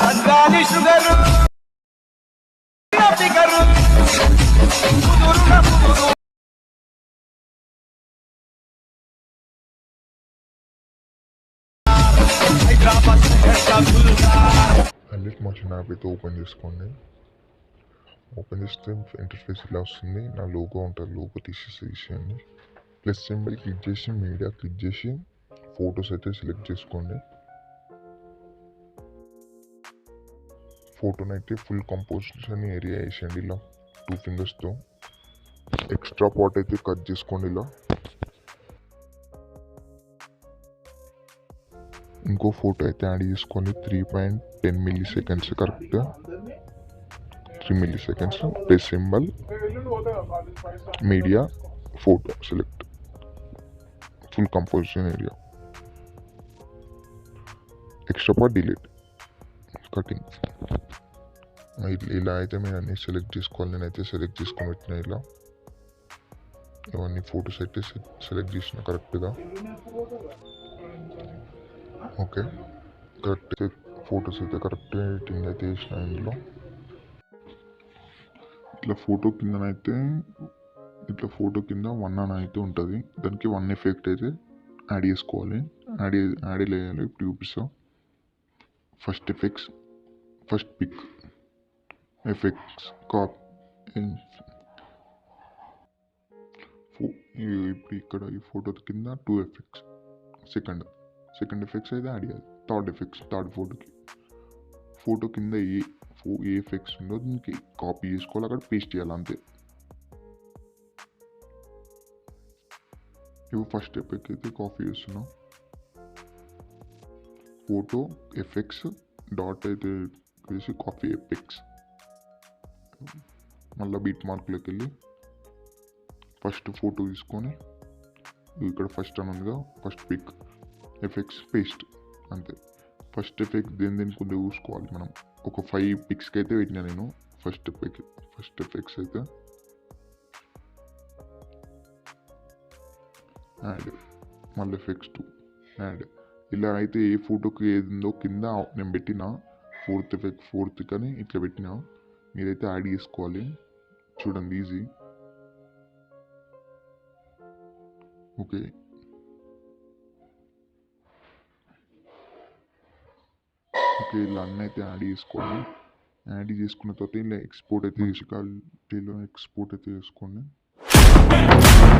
అందాలి sugar figure alight motion app అయితే open చేసుకోండి. ఓపెన్ చేస్తే ఇంటర్ఫేస్ ఇలా వస్తుంది. నా లోగో ఉంటుంది, లోగో తీసేసేయండి. ప్లస్ సింబల్ క్లిక్ చేసి మీడియా క్లిక్ చేసి ఫొటోస్ అయితే సెలెక్ట్ చేసుకోండి. ఫోటోని అయితే ఫుల్ కంపోజిషన్ ఏరియా వేసేయండి ఇలా 2 ఫింగర్స్తో. ఎక్స్ట్రా పార్ట్ అయితే కట్ చేసుకోండి ఇలా. ఇంకో ఫోటో అయితే యాడ్ చేసుకొని 3.10 milliseconds కరెక్ట్గా 3 milliseconds. Plus symbol media photo select full composition area. Extra part delete cutting. ఇలా అయితే మీరు అన్నీ సెలెక్ట్ చేసుకోవాలి. నేనైతే సెలెక్ట్ చేసుకొని పెట్టిన ఇలా ఇవన్నీ ఫొటోస్ అయితే సెలెక్ట్ చేసిన కరెక్ట్గా. ఓకే, కరెక్ట్ ఫొటోస్ అయితే కరెక్ట్గా ఎడిటింగ్ అయితే చేసిన ఇందులో. ఇట్లా ఫోటో కింద 1 అని అయితే ఉంటుంది. దానికి 1 ఎఫెక్ట్ అయితే యాడ్ చేసుకోవాలి. యాడ్ వేయాలి. ఇప్పుడు చూపిస్తా. First effects, first pick effects ఇప్పుడు ఇక్కడ ఈ ఫోటో కింద 2 ఎఫెక్ట్స్. సెకండ్ ఎఫెక్ట్స్ అయితే యాడ్ చేయాలి. థర్డ్ ఫోటో కింద ఏ ఎఫెక్ట్స్ ఉందో దీనికి కాపీ చేసుకోవాలి, అక్కడ పేస్ట్ చేయాలి అంతే. ఇప్పుడు ఫస్ట్ ఎఫెక్ట్ అయితే కాపీ చేస్తున్నాం. ఫోటో ఎఫెక్ట్స్ డాట్ అయితే వేసి కాపీ ఎఫెక్ట్స్. మళ్ళీ బీట్ మార్క్లోకి వెళ్ళి ఫస్ట్ ఫోటో తీసుకొని ఇక్కడ ఫస్ట్ అని ఉందిగా ఫస్ట్ పిక్ ఎఫెక్ట్స్ పేస్ట్ అంతే. ఫస్ట్ ఎఫెక్ట్ దేనికి కొంచెం చూసుకోవాలి మనం. ఒక 5 పిక్స్కి అయితే పెట్టినా నేను. ఫస్ట్ ఎఫెక్ట్స్ అయితే యాడ్, మళ్ళీ ఎఫెక్ట్స్ 2 యాడ్. ఇలా అయితే ఏ ఫోటోకి ఏది ఉందో కింద నేను పెట్టిన ఫోర్త్ కానీ ఇట్లా పెట్టిన మీరైతే యాడ్ చేసుకోవాలి. చూడండి ఈజీ. ఓకే, ఇలా అన్నీ అయితే యాడ్ చేసుకోండి. యాడ్ చేసుకున్న తర్వాత ఇలా ఎక్స్పోర్ట్ అయితే చేసుకోండి.